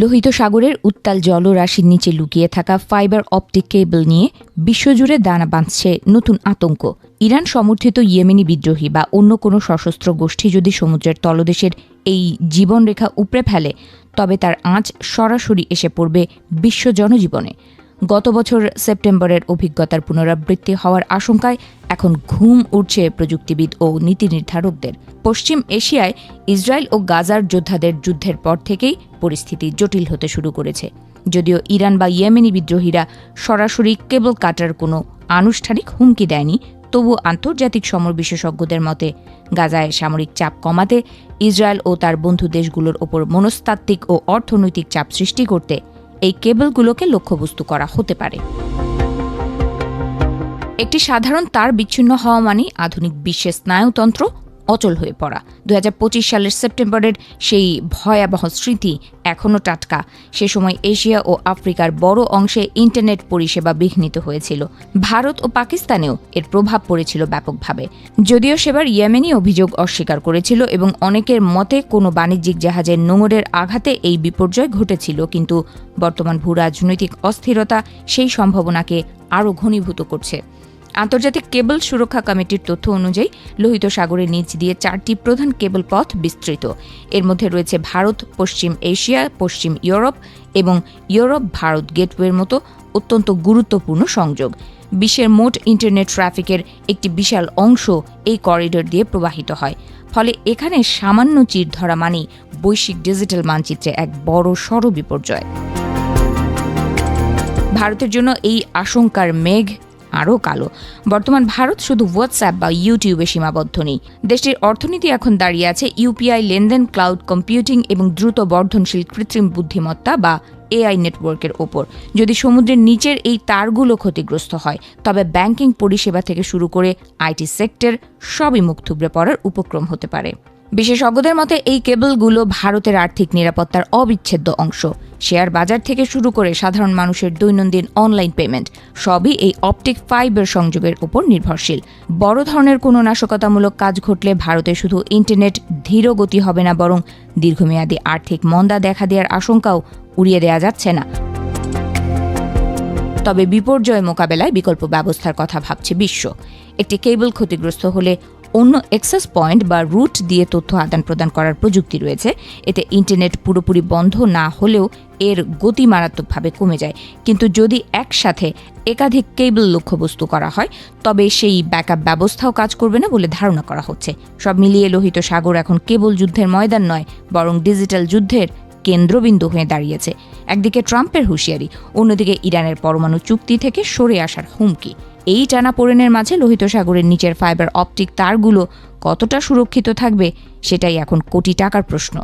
লোহিত সাগরের উত্তাল জলরাশির নিচে লুকিয়ে থাকা ফাইবার অপটিক কেবল নিয়ে বিশ্বজুড়ে দানা বাঁধছে নতুন আতঙ্ক। ইরান সমর্থিত ইয়েমেনি বিদ্রোহী বা অন্য কোনো সশস্ত্র গোষ্ঠী যদি সমুদ্রের তলদেশের এই জীবনরেখা উপড়ে ফেলে, তবে তার আঁচ সরাসরি এসে পড়বে বিশ্ব জনজীবনে। গত বছর সেপ্টেম্বরের অভিজ্ঞতার পুনরাবৃত্তি হওয়ার আশঙ্কায় এখন ঘুম উঠছে প্রযুক্তিবিদ ও নীতি নির্ধারকদের। পশ্চিম এশিয়ায় ইসরায়েল ও গাজার যোদ্ধাদের যুদ্ধের পর থেকেই পরিস্থিতি জটিল হতে শুরু করেছে। যদিও ইরান বা ইয়েমেনি বিদ্রোহীরা সরাসরি কেবল কাটার কোনো আনুষ্ঠানিক হুমকি দেয়নি, তবু আন্তর্জাতিক সমর বিশেষজ্ঞদের মতে গাজায় সামরিক চাপ কমাতে ইসরায়েল ও তার বন্ধু দেশগুলোর ওপর মনস্তাত্ত্বিক ও অর্থনৈতিক চাপ সৃষ্টি করতে এই কেবলগুলোকে লক্ষ্যবস্তু করা হতে পারে। একটি সাধারণ তার বিচ্ছিন্ন হওয়া মানে আধুনিক বিশ্বের স্নায়ুতন্ত্র অচল হয়ে পড়া। 2025 সালের সেপ্টেম্বরের সেই ভয়াবহ স্মৃতি এখনও টাটকা। সে সময় এশিয়া ও আফ্রিকার বড় অংশে ইন্টারনেট পরিষেবা বিঘ্নিত হয়েছিল। ভারত ও পাকিস্তানেও এর প্রভাব পড়েছিল ব্যাপকভাবে। যদিও সেবার ইয়েমেনি অভিযোগ অস্বীকার করেছিল এবং অনেকের মতে কোনো বাণিজ্যিক জাহাজের নোঙরের আঘাতে এই বিপর্যয় ঘটেছিল, কিন্তু বর্তমান ভূরাজনৈতিক অস্থিরতা সেই সম্ভাবনাকে আরও ঘনীভূত করছে। আন্তর্জাতিক কেবল সুরক্ষা কমিটির তথ্য অনুযায়ী লোহিত সাগরের নিচ দিয়ে 4টি প্রধান কেবল পথ বিস্তৃত। এর মধ্যে রয়েছে ভারত, পশ্চিম এশিয়া, পশ্চিম ইউরোপ এবং ইউরোপ ভারত গেটওয়ের মতো অত্যন্ত গুরুত্বপূর্ণ সংযোগ। বিশ্বের মোট ইন্টারনেট ট্রাফিকের একটি বিশাল অংশ এই করিডর দিয়ে প্রবাহিত হয়। ফলে এখানে সামান্য চির ধরা মানেই বৈশ্বিক ডিজিটাল মানচিত্রে এক বড় সড় বিপর্যয়। ভারতের জন্য এই আশঙ্কার মেঘ আরও কালো। বর্তমান ভারত শুধু হোয়াটসঅ্যাপ বা ইউটিউবে সীমাবদ্ধ নেই। দেশটির অর্থনীতি এখন দাঁড়িয়ে আছে ইউপিআই লেনদেন, ক্লাউড কম্পিউটিং এবং দ্রুত বর্ধনশীল কৃত্রিম বুদ্ধিমত্তা বা এআই নেটওয়ার্কের ওপর। যদি সমুদ্রের নিচের এই তারগুলো ক্ষতিগ্রস্ত হয়, তবে ব্যাংকিং পরিষেবা থেকে শুরু করে আইটি সেক্টর সবই মুখ থুবড়ে পড়ার উপক্রম হতে পারে। বিশেষজ্ঞদের মতে এই কেবলগুলো ভারতের আর্থিক নিরাপত্তার অবিচ্ছেদ্য অংশ। শেয়ার বাজার থেকে শুরু করে সাধারণ মানুষের দৈনন্দিন অনলাইন পেমেন্ট সবই এই অপটিক ফাইবার সংযোগের উপর নির্ভরশীল। বড় ধরনের কোনো নাশকতামূলক কাজ ঘটলে ভারতে শুধু ইন্টারনেট ধীর গতি হবে না, বরং দীর্ঘমেয়াদী আর্থিক মন্দা দেখা দেওয়ার আশঙ্কাও উড়িয়ে দেওয়া যাচ্ছে না। তবে বিপর্যয় মোকাবেলায় বিকল্প ব্যবস্থার কথা ভাবছে বিশ্ব। একটি কেবল ক্ষতিগ্রস্ত হলে অন্য অ্যাক্সেস পয়েন্ট বা রুট দিয়ে তথ্য আদান প্রদান করার প্রযুক্তি রয়েছে। এতে ইন্টারনেট পুরোপুরি বন্ধ না হলেও এর গতি মারাত্মকভাবে কমে যায়। কিন্তু যদি একসাথে একাধিক কেবল লক্ষ্যবস্তু করা হয়, তবে সেই ব্যাকআপ ব্যবস্থাও কাজ করবে না বলে ধারণা করা হচ্ছে। সব মিলিয়ে লোহিত সাগর এখন কেবল যুদ্ধের ময়দান নয়, বরং ডিজিটাল যুদ্ধের কেন্দ্রবিন্দু হয়ে দাঁড়িয়েছে। একদিকে ট্রাম্পের হুঁশিয়ারি, অন্যদিকে ইরানের পরমাণু চুক্তি থেকে সরে আসার হুমকি। এই টানাপোড়েনের মাঝে লোহিত সাগরের নিচের ফাইবার অপটিক তারগুলো কতটা সুরক্ষিত থাকবে, সেটাই এখন কোটি টাকার প্রশ্ন।